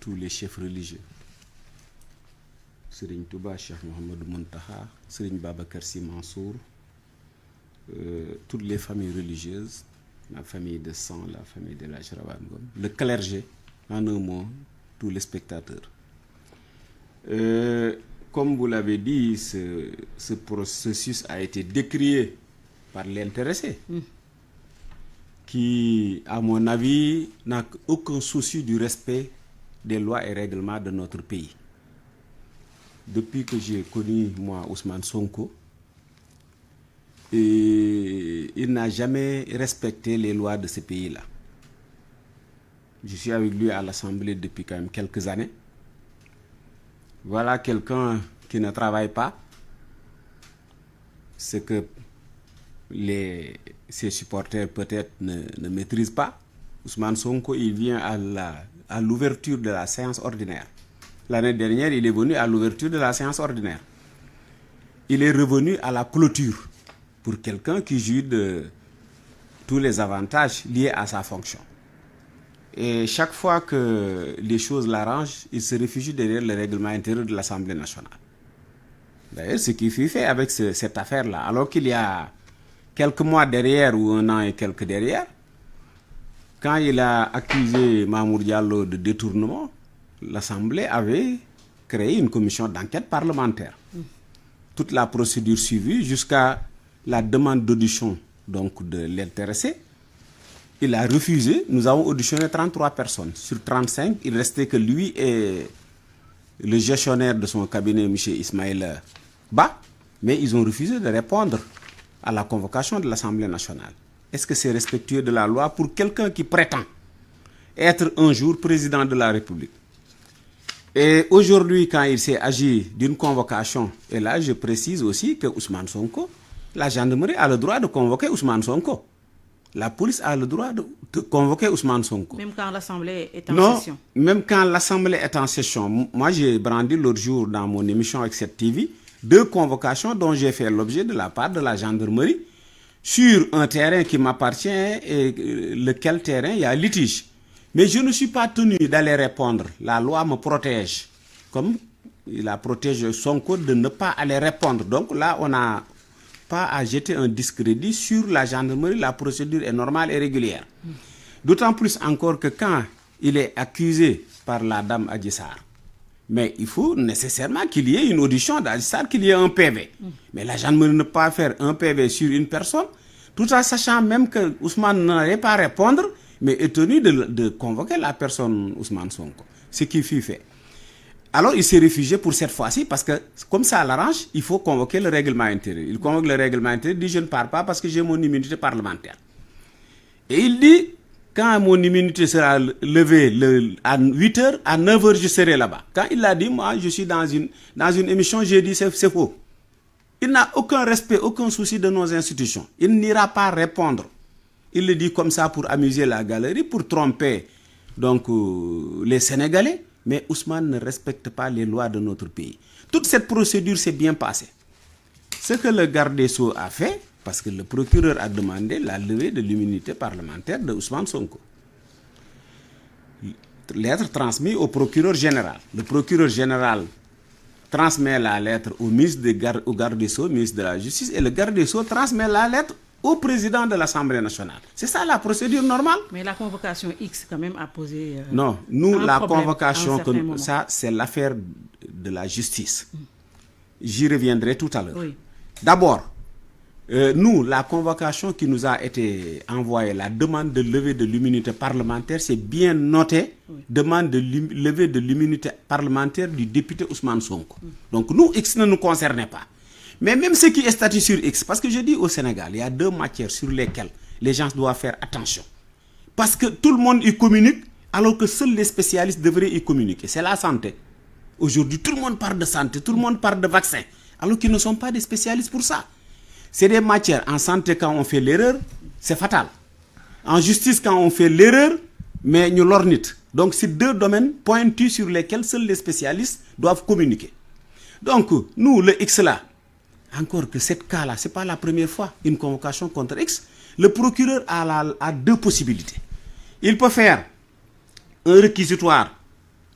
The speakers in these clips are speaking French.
tous les chefs religieux, Serigne Touba, Cheikh Mohamed Muntaha, Serigne Babacar Sy Mansour, toutes les familles religieuses, la famille de sang, la famille de la Rawane, le clergé, en un mot, tous les spectateurs. Comme vous l'avez dit, ce processus a été décrié par l'intéressé, qui, à mon avis, n'a aucun souci du respect des lois et règlements de notre pays. Depuis que j'ai connu, moi, Ousmane Sonko, il n'a jamais respecté les lois de ce pays-là. Je suis avec lui à l'Assemblée depuis quand même quelques années. Voilà quelqu'un qui ne travaille pas, ce que ses supporters peut-être ne maîtrisent pas. Ousmane Sonko, il vient à l'ouverture de la séance ordinaire. L'année dernière, il est venu à l'ouverture de la séance ordinaire. Il est revenu à la clôture pour quelqu'un qui jouit de tous les avantages liés à sa fonction. Et chaque fois que les choses l'arrangent, il se réfugie derrière le règlement intérieur de l'Assemblée nationale. D'ailleurs, ce qu'il fait avec cette affaire-là, alors qu'il y a quelques mois derrière ou un an et quelques derrière, quand il a accusé Mamour Diallo de détournement, l'Assemblée avait créé une commission d'enquête parlementaire. Toute la procédure suivie jusqu'à la demande d'audition donc de l'intéressé, il a refusé. Nous avons auditionné 33 personnes. Sur 35, il restait que lui et le gestionnaire de son cabinet, M. Ismaël Ba, mais ils ont refusé de répondre à la convocation de l'Assemblée nationale. Est-ce que c'est respectueux de la loi pour quelqu'un qui prétend être un jour président de la République? Et aujourd'hui, quand il s'est agi d'une convocation, et là je précise aussi que Ousmane Sonko, la gendarmerie a le droit de convoquer Ousmane Sonko. La police a le droit de convoquer Ousmane Sonko. Même quand l'Assemblée est en session. Même quand l'Assemblée est en session. Moi, j'ai brandi l'autre jour dans mon émission avec cette TV 2 convocations dont j'ai fait l'objet de la part de la gendarmerie sur un terrain qui m'appartient et lequel terrain il y a litige. Mais je ne suis pas tenu d'aller répondre. La loi me protège. Comme il a protégé Sonko de ne pas aller répondre. Donc là, on n'a pas à jeter un discrédit sur la gendarmerie. La procédure est normale et régulière. D'autant plus encore que quand il est accusé par la dame Adji Sarr, mais il faut nécessairement qu'il y ait une audition d'Adji Sarr, qu'il y ait un PV. Mais la gendarmerie ne peut pas faire un PV sur une personne, tout en sachant même que Ousmane n'allait pas répondre, mais est tenu de convoquer la personne Ousmane Sonko. Ce qui fut fait. Alors il s'est réfugié pour cette fois-ci parce que comme ça l'arrange, il faut convoquer le règlement intérieur. Il convoque le règlement intérieur, il dit je ne pars pas parce que j'ai mon immunité parlementaire. Et il dit quand mon immunité sera levée à 8h, à 9h je serai là-bas. Quand il l'a dit, moi je suis dans une émission, j'ai dit c'est faux. Il n'a aucun respect, aucun souci de nos institutions. Il n'ira pas répondre. Il le dit comme ça pour amuser la galerie, pour tromper donc, les Sénégalais. Mais Ousmane ne respecte pas les lois de notre pays. Toute cette procédure s'est bien passée. Ce que le garde des Sceaux a fait, parce que le procureur a demandé la levée de l'immunité parlementaire de Ousmane Sonko. Lettre transmise au procureur général. Le procureur général transmet la lettre au garde des Sceaux, ministre de la Justice, et le garde des Sceaux transmet la lettre au président de l'Assemblée nationale. C'est ça la procédure normale. Mais la convocation X quand même a posé non, nous la problème, convocation, ça c'est l'affaire de la justice. J'y reviendrai tout à l'heure. Oui. D'abord, nous, la convocation qui nous a été envoyée, la demande de levée de l'immunité parlementaire, c'est bien noté, demande de levée de l'immunité parlementaire du député Ousmane Sonko. Donc nous, X ne nous concernait pas. Mais même ce qui est statut sur X, parce que je dis au Sénégal, il y a 2 matières sur lesquelles les gens doivent faire attention. Parce que tout le monde y communique, alors que seuls les spécialistes devraient y communiquer. C'est la santé. Aujourd'hui, tout le monde parle de santé, tout le monde parle de vaccin, alors qu'ils ne sont pas des spécialistes pour ça. C'est des matières. En santé, quand on fait l'erreur, c'est fatal. En justice, quand on fait l'erreur, mais nous l'ornite. Donc, c'est 2 domaines pointus sur lesquels seuls les spécialistes doivent communiquer. Donc, nous, le X là, encore que cette cas-là, ce n'est pas la première fois, une convocation contre X. Le procureur a 2 possibilités. Il peut faire un réquisitoire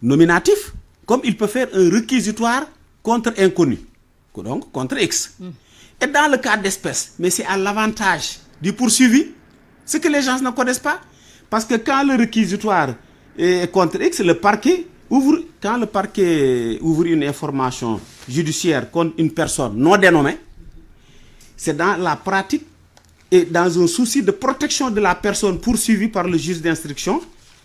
nominatif, comme il peut faire un réquisitoire contre inconnu, donc contre X. Et dans le cas d'espèce, mais c'est à l'avantage du poursuivi, ce que les gens ne connaissent pas. Parce que quand le réquisitoire est contre X, le parquet ouvre, quand le parquet ouvre une information judiciaire contre une personne non dénommée, c'est dans la pratique et dans un souci de protection de la personne poursuivie par le juge d'instruction.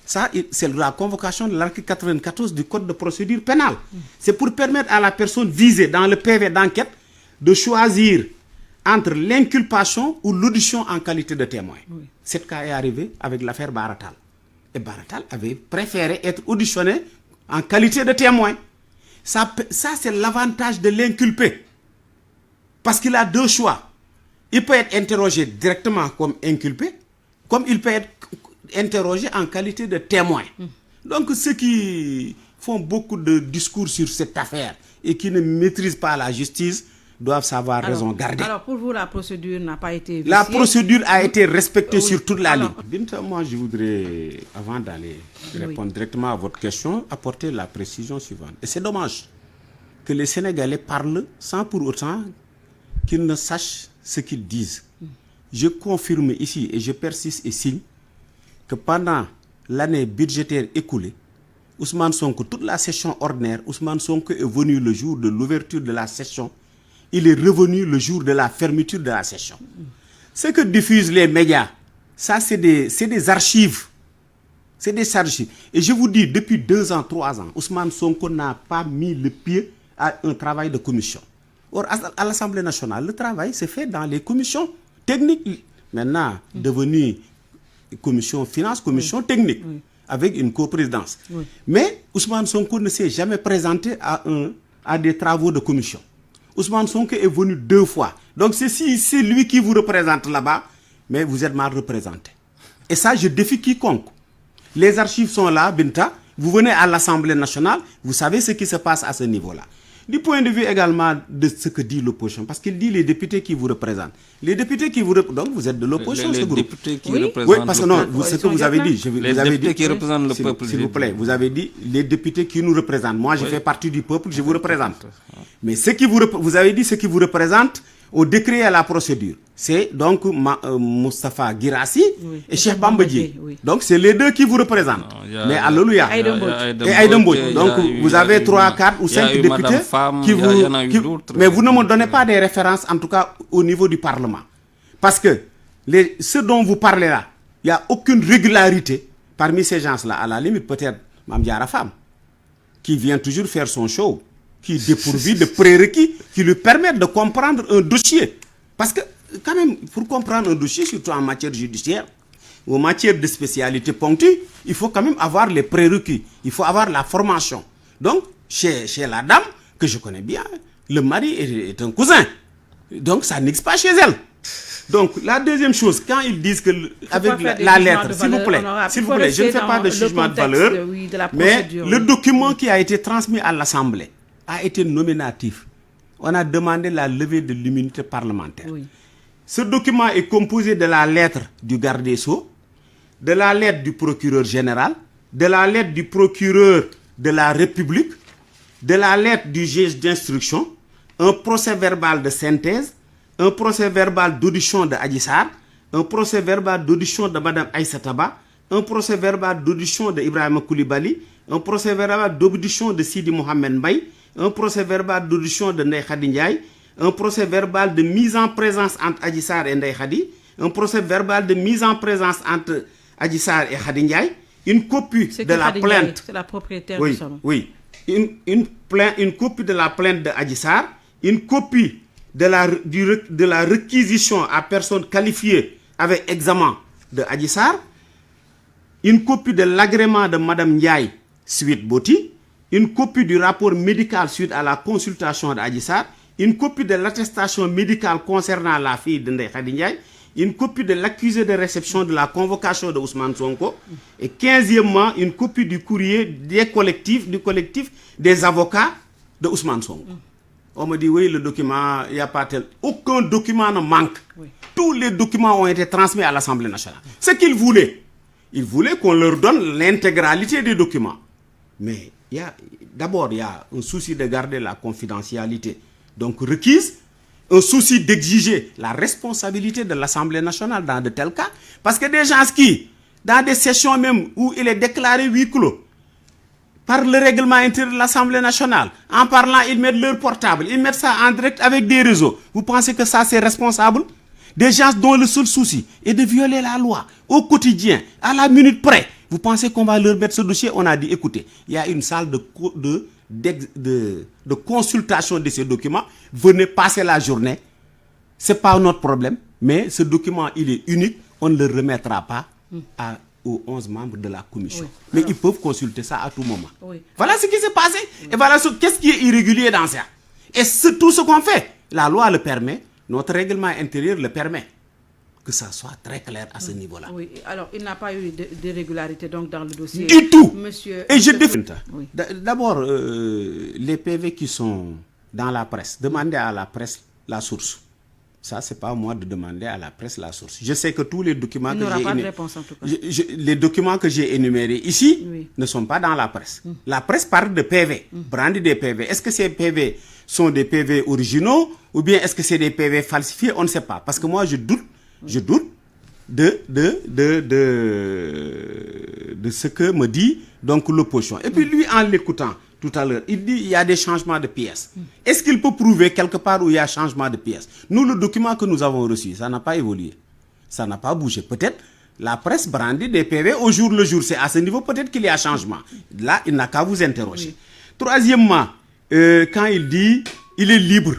Ça, c'est la convocation de l'article 94 du Code de procédure pénale. C'est pour permettre à la personne visée dans le PV d'enquête de choisir entre l'inculpation ou l'audition en qualité de témoin. Oui. Cet cas est arrivé avec l'affaire Baratal. Et Baratal avait préféré être auditionné en qualité de témoin. Ça c'est l'avantage de l'inculpé. Parce qu'il a deux choix. Il peut être interrogé directement comme inculpé, comme il peut être interrogé en qualité de témoin. Donc ceux qui font beaucoup de discours sur cette affaire et qui ne maîtrisent pas la justice doivent savoir raison garder. Alors pour vous, la procédure n'a pas été viciée. La procédure a été respectée sur toute la ligne. Binta, moi je voudrais, avant d'aller répondre directement à votre question, apporter la précision suivante. Et c'est dommage que les Sénégalais parlent sans pour autant qu'ils ne sachent ce qu'ils disent. Je confirme ici et je persiste et signe que pendant l'année budgétaire écoulée, Ousmane Sonko, toute la session ordinaire, Ousmane Sonko est venu le jour de l'ouverture de la session. Il est revenu le jour de la fermeture de la session. Ce que diffusent les médias, ça c'est des archives. C'est des archives. Et je vous dis, depuis 2 ans, 3 ans, Ousmane Sonko n'a pas mis le pied à un travail de commission. Or, à l'Assemblée nationale, le travail se fait dans les commissions techniques. Maintenant, devenue commission finance, commission technique, avec une coprésidence. Mais Ousmane Sonko ne s'est jamais présenté à des travaux de commission. Ousmane Sonko est venu 2 fois. Donc c'est lui qui vous représente là-bas, mais vous êtes mal représenté. Et ça, je défie quiconque. Les archives sont là, Binta. Vous venez à l'Assemblée nationale, vous savez ce qui se passe à ce niveau-là. Du point de vue également de ce que dit l'opposition, parce qu'il dit les députés qui vous représentent. Les députés qui vous représentent, donc vous êtes de l'opposition, ce groupe. Les députés qui représentent oui, parce que non, ce que vous avez dit. Les députés qui représentent le peuple. S'il vous plaît, vous avez dit les députés qui nous représentent. Moi, je fais partie du peuple, je vous représente. Mais ce qui vous avez dit ce qui vous représente au décret et à la procédure. C'est donc Moustapha Guirassy et Cheikh Bamba Dièye. Donc c'est les deux qui vous représentent. Mais alléluia. Et Aïda Mbodj. Donc vous avez 3, 4 ou 5 députés qui vous... Mais vous ne me donnez pas des références, en tout cas au niveau du Parlement. Parce que ce dont vous parlez là, il n'y a aucune régularité parmi ces gens-là. À la limite, peut-être Mame Diarra Fam, qui vient toujours faire son show, qui est dépourvu de prérequis qui lui permettent de comprendre un dossier. Parce que, quand même, pour comprendre un dossier, surtout en matière judiciaire, ou en matière de spécialité ponctue, il faut quand même avoir les prérequis. Il faut avoir la formation. Donc, chez la dame, que je connais bien, le mari est un cousin. Donc, ça n'existe pas chez elle. Donc, la deuxième chose, quand ils disent que avec la lettre, s'il vous plaît, je ne fais pas de jugement de valeur, mais le document qui a été transmis à l'Assemblée a été nominatif. On a demandé la levée de l'immunité parlementaire. Oui. Ce document est composé de la lettre du garde des Sceaux, de la lettre du procureur général, de la lettre du procureur de la République, de la lettre du juge d'instruction, un procès verbal de synthèse, un procès verbal d'audition de Adji Sarr, un procès verbal d'audition de Mme Aïssata Ba, un procès verbal d'audition de Ibrahima Koulibaly, un procès verbal d'audition de Sidi Mohamed Mbaye, un procès verbal d'audition de Ndeye Khady Ndiaye, un procès verbal de mise en présence entre Adji Sarr et Ndeye Khady, un procès verbal de mise en présence entre Adji Sarr et Khady Ndiaye, une copie de la plainte. C'est la propriétaire du salon. Oui, une copie de la plainte de Adji Sarr, une copie de la réquisition à personne qualifiée avec examen de Adji Sarr, une copie de l'agrément de Mme Ndiaye suite Boti, une copie du rapport médical suite à la consultation d'Adji Sarr, une copie de l'attestation médicale concernant la fille de Ndeye Khady Ndiaye, une copie de l'accusé de réception de la convocation de Ousmane Sonko, et 15e, une copie du courrier du collectif des avocats de Ousmane Sonko. On me dit, oui, le document, il n'y a pas tel... Aucun document ne manque. Oui. Tous les documents ont été transmis à l'Assemblée nationale. Ce qu'ils voulaient, ils voulaient qu'on leur donne l'intégralité des documents. Mais d'abord, il y a un souci de garder la confidentialité donc requise, un souci d'exiger la responsabilité de l'Assemblée nationale dans de tels cas, parce que des gens qui, dans des sessions même où il est déclaré huis clos, par le règlement intérieur de l'Assemblée nationale, en parlant, ils mettent leur portable, ils mettent ça en direct avec des réseaux. Vous pensez que ça, c'est responsable? Des gens dont le seul souci est de violer la loi au quotidien, à la minute près. Vous pensez qu'on va leur mettre ce dossier? On a dit, écoutez, il y a une salle de consultation de ces documents. Venez passer la journée. Ce n'est pas notre problème, mais ce document, il est unique. On ne le remettra pas aux 11 membres de la commission. Oui. Mais ils peuvent consulter ça à tout moment. Oui. Voilà ce qui s'est passé. Oui. Et voilà qu'est-ce qui est irrégulier dans ça. Et c'est tout ce qu'on fait. La loi le permet, notre règlement intérieur le permet. Que ça soit très clair à ce niveau-là. Oui, alors il n'a pas eu d'irrégularité donc dans le dossier. Du tout. Monsieur, et je défends. Oui. D'abord, les PV qui sont dans la presse, demandez à la presse la source. Ça, c'est pas à moi de demander à la presse la source. Je sais que tous les documents les documents que j'ai énumérés ici ne sont pas dans la presse. La presse parle de PV, brandit des PV. Est-ce que ces PV sont des PV originaux ou bien est-ce que c'est des PV falsifiés? On ne sait pas. Parce que moi, je doute de ce que me dit donc l'opposition. Et puis lui, en l'écoutant tout à l'heure, il dit qu'il y a des changements de pièces. Est-ce qu'il peut prouver quelque part où il y a changement de pièces? Nous, le document que nous avons reçu, ça n'a pas évolué. Ça n'a pas bougé. Peut-être la presse brandit des PV au jour le jour. C'est à ce niveau peut-être qu'il y a changement. Là, il n'a qu'à vous interroger. Oui. Troisièmement, quand il dit il est libre,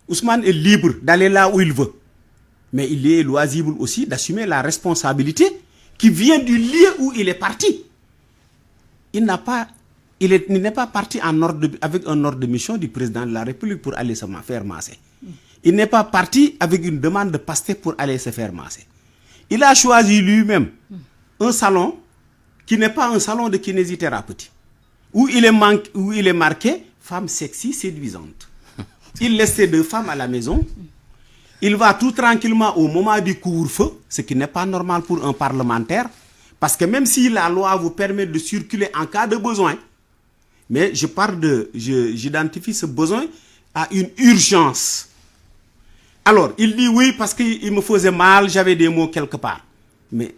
Ousmane est libre d'aller là où il veut. Mais il est loisible aussi d'assumer la responsabilité qui vient du lieu où il est parti. Il n'est pas parti avec un ordre de mission du président de la République pour aller se faire masser. Il n'est pas parti avec une demande de Pastef pour aller se faire masser. Il a choisi lui-même un salon qui n'est pas un salon de kinésithérapie, où il est marqué « femme sexy séduisante ». Il laisse ces deux femmes à la maison. Il va tout tranquillement au moment du couvre-feu, ce qui n'est pas normal pour un parlementaire, parce que même si la loi vous permet de circuler en cas de besoin, mais j'identifie ce besoin à une urgence. Alors, il dit oui parce qu'il me faisait mal, j'avais des maux quelque part. Mais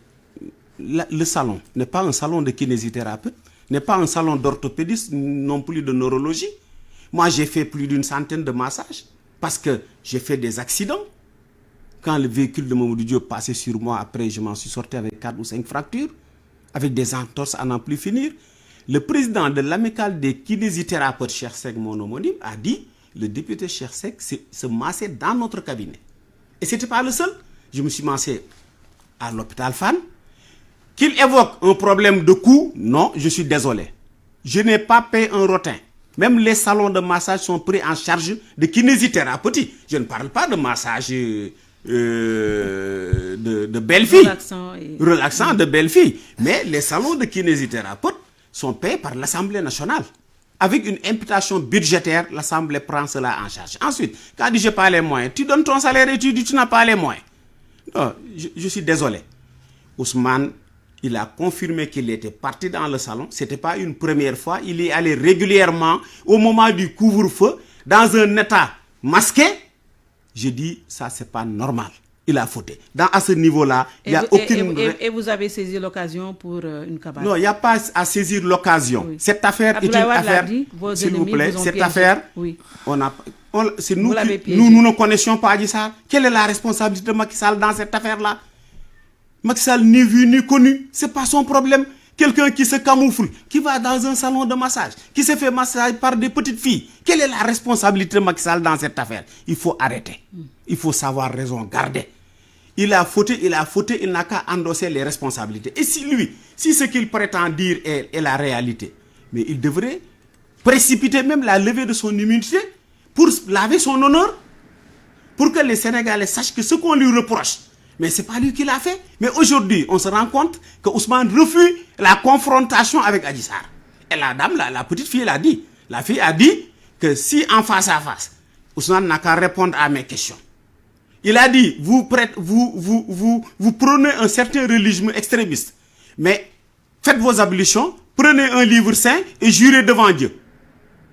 le salon n'est pas un salon de kinésithérapeute, n'est pas un salon d'orthopédiste, non plus de neurologie. Moi, j'ai fait plus d'une centaine de massages. Parce que j'ai fait des accidents. Quand le véhicule de Mamadou Diop passait sur moi, après je m'en suis sorti avec 4 ou 5 fractures, avec des entorses à n'en plus finir. Le président de l'amicale des kinésithérapeutes, Cheikh Seck, mon homonyme, a dit, le député Cheikh Seck se massait dans notre cabinet. Et ce n'était pas le seul. Je me suis massé à l'hôpital Fann. Qu'il évoque un problème de coût, non, je suis désolé. Je n'ai pas payé un rotin. Même les salons de massage sont pris en charge de kinésithérapie. Je ne parle pas de massage de belles filles. Relaxant de belles filles. Mais les salons de kinésithérapeute sont payés par l'Assemblée nationale. Avec une imputation budgétaire, l'Assemblée prend cela en charge. Ensuite, quand il dit je n'ai pas les moyens, tu donnes ton salaire et tu dis tu n'as pas les moyens. Non, je suis désolé. Ousmane, il a confirmé qu'il était parti dans le salon. Ce n'était pas une première fois. Il y allait régulièrement au moment du couvre-feu, dans un état masqué. Je dis, ça, ce n'est pas normal. Il a fauté. À ce niveau-là, il n'y a aucune... Et vous avez saisi l'occasion pour une cabane? Non, il n'y a pas à saisir l'occasion. Oui. Cette affaire est une affaire... S'il vous plaît, cette affaire... Oui. Nous ne connaissions pas Adji Sarr. Quelle est la responsabilité de Macky Sall dans cette affaire-là? Macky Sall ni vu ni connu, ce n'est pas son problème. Quelqu'un qui se camoufle, qui va dans un salon de massage, qui se fait massage par des petites filles. Quelle est la responsabilité de Macky Sall dans cette affaire? Il faut arrêter. Il faut savoir raison garder. Il a fauté, il n'a qu'à endosser les responsabilités. Et si ce qu'il prétend dire est la réalité, mais il devrait précipiter même la levée de son immunité pour laver son honneur, pour que les Sénégalais sachent que ce qu'on lui reproche, mais ce n'est pas lui qui l'a fait. Mais aujourd'hui, on se rend compte que Ousmane refuse la confrontation avec Adji Sarr. Et la dame, la petite fille, l'a dit. La fille a dit que si en face à face, Ousmane n'a qu'à répondre à mes questions. Il a dit, vous prônez un certain religion extrémiste. Mais faites vos ablutions, prenez un livre saint et jurez devant Dieu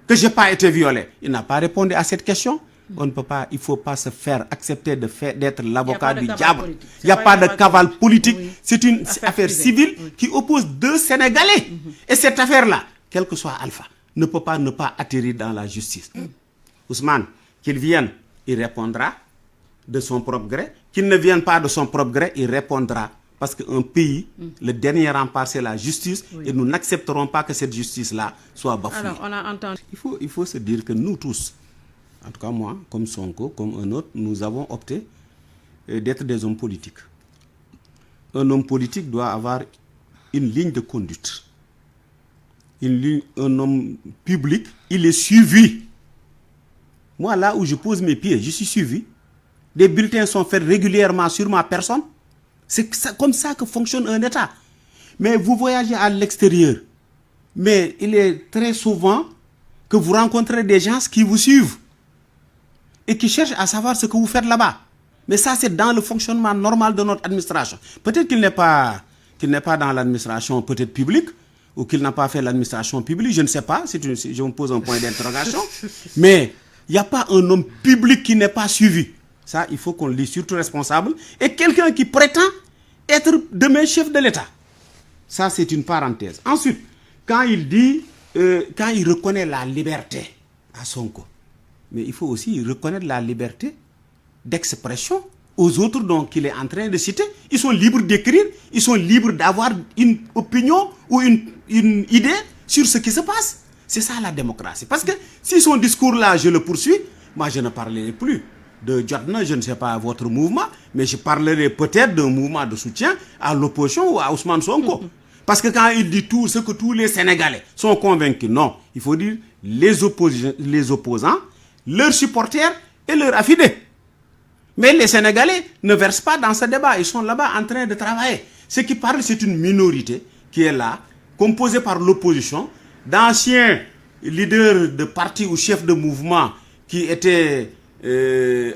que je n'ai pas été violé. Il n'a pas répondu à cette question. On ne peut pas, il ne faut pas se faire accepter d'être l'avocat du diable. Il n'y a pas de cavale politique. Oui. C'est une affaire civile qui oppose deux Sénégalais. Et cette affaire-là, quel que soit Alpha, ne peut pas ne pas atterrir dans la justice. Ousmane, qu'il vienne, il répondra de son propre gré. Qu'il ne vienne pas de son propre gré, il répondra. Parce qu'un pays, le dernier rempart, c'est la justice. Et nous n'accepterons pas que cette justice-là soit bafouée. Alors, on a entendu. Il faut se dire que nous tous, en tout cas moi, comme Sonko, comme un autre, nous avons opté d'être des hommes politiques. Un homme politique doit avoir une ligne de conduite. Un homme public, il est suivi. Moi, là où je pose mes pieds, je suis suivi. Des bulletins sont faits régulièrement sur ma personne. C'est comme ça que fonctionne un État. Mais vous voyagez à l'extérieur. Mais il est très souvent que vous rencontrez des gens qui vous suivent et qui cherchent à savoir ce que vous faites là-bas. Mais ça, c'est dans le fonctionnement normal de notre administration. Peut-être qu'il n'est pas dans l'administration peut-être publique ou qu'il n'a pas fait l'administration publique, je ne sais pas, je me pose un point d'interrogation. Mais il n'y a pas un homme public qui n'est pas suivi. Ça, il faut qu'on le dise, surtout responsable. Et quelqu'un qui prétend être demain chef de l'État. Ça, c'est une parenthèse. Ensuite, quand il reconnaît la liberté à Sonko, mais il faut aussi reconnaître la liberté d'expression aux autres donc qu'il est en train de citer. Ils sont libres d'écrire, ils sont libres d'avoir une opinion ou une idée sur ce qui se passe. C'est ça la démocratie. Parce que si son discours-là, je le poursuis, moi je ne parlerai plus de Jotna, je ne sais pas votre mouvement, mais je parlerai peut-être d'un mouvement de soutien à l'opposition ou à Ousmane Sonko. Parce que quand il dit tout ce que tous les Sénégalais sont convaincus, non, il faut dire les opposants, leurs supporters et leurs affidés. Mais les Sénégalais ne versent pas dans ce débat, ils sont là-bas en train de travailler. Ce qui parle, c'est une minorité qui est là, composée par l'opposition, d'anciens leaders de partis ou chefs de mouvement qui étaient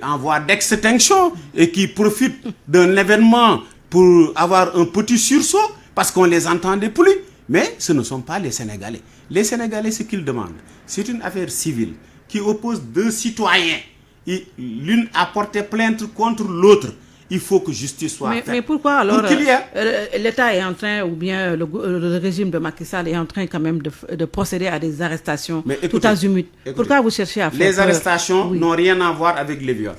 en voie d'extinction et qui profitent d'un événement pour avoir un petit sursaut parce qu'on ne les entendait plus. Mais ce ne sont pas les Sénégalais. Les Sénégalais, ce qu'ils demandent, c'est une affaire civile qui oppose deux citoyens. L'une a porté plainte contre l'autre. Il faut que justice soit faite. Mais pourquoi alors l'État est en train, ou bien le régime de Macky Sall est en train quand même de procéder à des arrestations tout azimut? Pourquoi vous cherchez à faire les arrestations n'ont rien à voir avec les viols.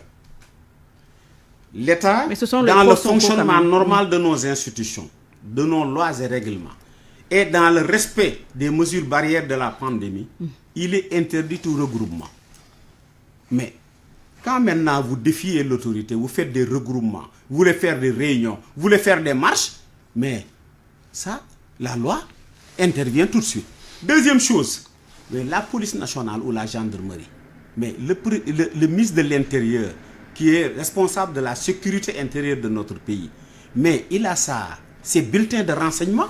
L'État, dans le fonctionnement normal de nos institutions, de nos lois et règlements, et dans le respect des mesures barrières de la pandémie, il est interdit tout regroupement. Mais quand maintenant vous défiez l'autorité, vous faites des regroupements, vous voulez faire des réunions, vous voulez faire des marches, mais ça, la loi intervient tout de suite. Deuxième chose, mais la police nationale ou la gendarmerie, mais le ministre de l'Intérieur, qui est responsable de la sécurité intérieure de notre pays, mais il a ses bulletins de renseignement,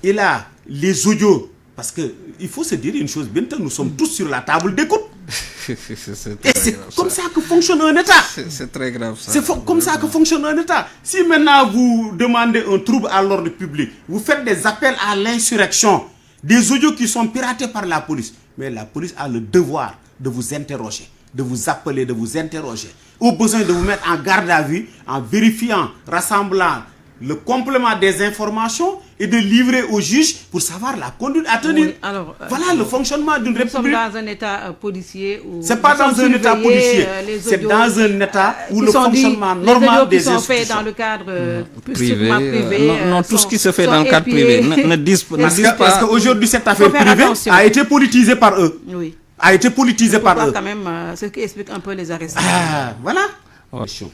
il a les audios, parce qu'il faut se dire une chose, bientôt nous sommes tous sur la table d'écoute. Et c'est comme ça que fonctionne un État. C'est très grave ça. C'est comme ça que fonctionne un État. Si maintenant vous demandez un trouble à l'ordre public, vous faites des appels à l'insurrection, des audios qui sont piratés par la police, mais la police a le devoir de vous interroger, de vous appeler, de vous interroger, au besoin de vous mettre en garde à vue, en vérifiant, rassemblant le complément des informations et de livrer au juge pour savoir la conduite à tenir. Oui, alors, voilà le fonctionnement d'une république. Nous sommes dans un État policier. C'est pas dans un État policier, c'est dans un État où le fonctionnement normal des institutions. Qui sont faits dans le cadre privé. Non, tout ce qui se fait dans le cadre privé ne disent pas. Parce qu'aujourd'hui, cette affaire privée a été politisée par eux. Oui. A été politisée par eux. Quand même, ce qui explique un peu les arrestations. Voilà.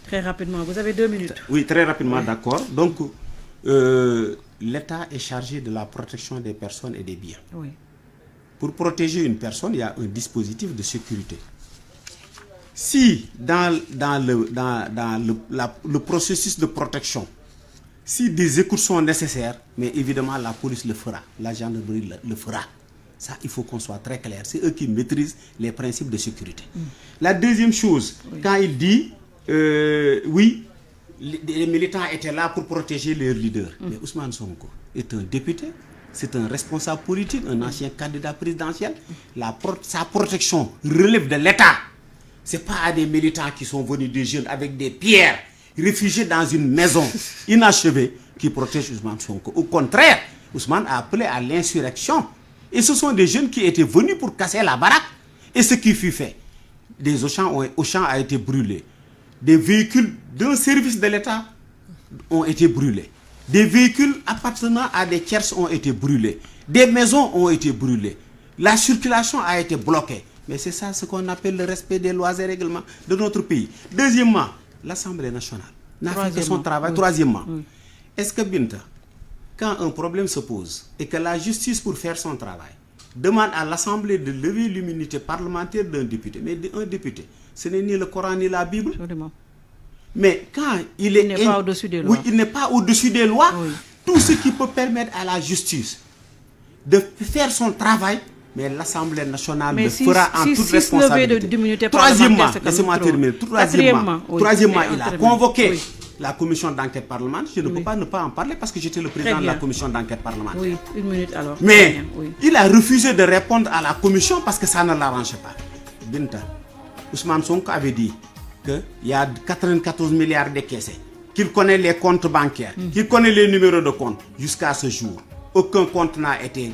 Très rapidement, vous avez 2 minutes. Oui, très rapidement, d'accord. Donc, l'État est chargé de la protection des personnes et des biens. Oui. Pour protéger une personne, il y a un dispositif de sécurité. Si dans le processus de protection, si des écoutes sont nécessaires, mais évidemment la police le fera, la gendarmerie le fera. Ça, il faut qu'on soit très clair. C'est eux qui maîtrisent les principes de sécurité. La deuxième chose, quand il dit oui, les militants étaient là pour protéger leurs leaders. Mais Ousmane Sonko est un député, c'est un responsable politique, un ancien candidat présidentiel. Sa protection relève de l'État. Ce n'est pas à des militants qui sont venus des jeunes avec des pierres, réfugiés dans une maison inachevée, qui protègent Ousmane Sonko. Au contraire, Ousmane a appelé à l'insurrection. Et ce sont des jeunes qui étaient venus pour casser la baraque. Et ce qui fut fait, des Auchan a été brûlé. Des véhicules d'un service de l'État ont été brûlés. Des véhicules appartenant à des tiers ont été brûlés. Des maisons ont été brûlées. La circulation a été bloquée. Mais c'est ça ce qu'on appelle le respect des lois et règlements de notre pays. Deuxièmement, l'Assemblée nationale n'a fait que son travail. Troisièmement, est-ce que Binta, quand un problème se pose et que la justice, pour faire son travail, demande à l'Assemblée de lever l'immunité parlementaire d'un député, mais un député, ce n'est ni le Coran ni la Bible. Absolument. Mais quand il n'est pas au-dessus des lois. Oui, il n'est pas au-dessus des lois. Oui. Tout ce qui peut permettre à la justice de faire son travail, mais l'Assemblée nationale le fera en toute responsabilité. Troisièmement, laissez-moi terminer. Troisièmement, il a convoqué la commission d'enquête parlementaire. Je ne peux pas ne pas en parler parce que j'étais le président de la commission d'enquête parlementaire. Oui, une minute alors. Mais il a refusé de répondre à la commission parce que ça ne l'arrangeait pas. Binta, Ousmane Sonko avait dit qu'il y a 94 milliards décaissés, qu'il connaît les comptes bancaires, qu'il connaît les numéros de compte. Jusqu'à ce jour, aucun compte n'a été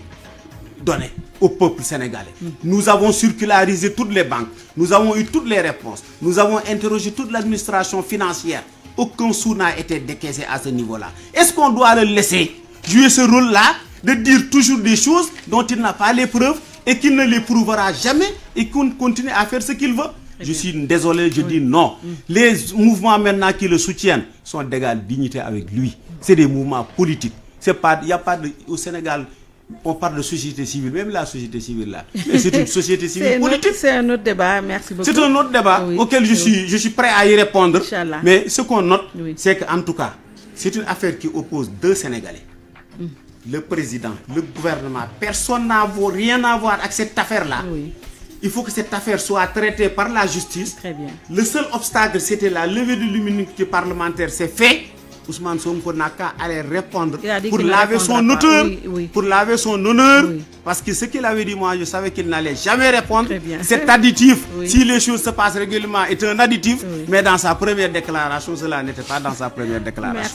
donné au peuple sénégalais. Nous avons circularisé toutes les banques, nous avons eu toutes les réponses, nous avons interrogé toute l'administration financière. Aucun sou n'a été décaissé à ce niveau-là. Est-ce qu'on doit le laisser jouer ce rôle-là, de dire toujours des choses dont il n'a pas les preuves et qu'il ne les prouvera jamais et qu'on continue à faire ce qu'il veut? Je suis désolé, je dis non. Les mouvements maintenant qui le soutiennent sont d'égale dignité avec lui. C'est des mouvements politiques. Il n'y a pas au Sénégal, on parle de société civile, même la société civile là. Mais c'est une société civile politique. C'est un autre débat, merci beaucoup. C'est un autre débat auquel je suis prêt à y répondre. Inch'Allah. Mais ce qu'on note, c'est qu'en tout cas, c'est une affaire qui oppose deux Sénégalais. Le président, le gouvernement, personne n'a rien à voir avec cette affaire-là. Il faut que cette affaire soit traitée par la justice. Très bien. Le seul obstacle, c'était la levée de l'immunité parlementaire. C'est fait. Ousmane Sonko n'a qu'à aller répondre pour laver son honneur. Pour laver son honneur. Parce que ce qu'il avait dit, moi, je savais qu'il n'allait jamais répondre. Cet additif, si les choses se passent régulièrement, est un additif. Mais dans sa première déclaration, cela n'était pas dans sa première déclaration. Merci.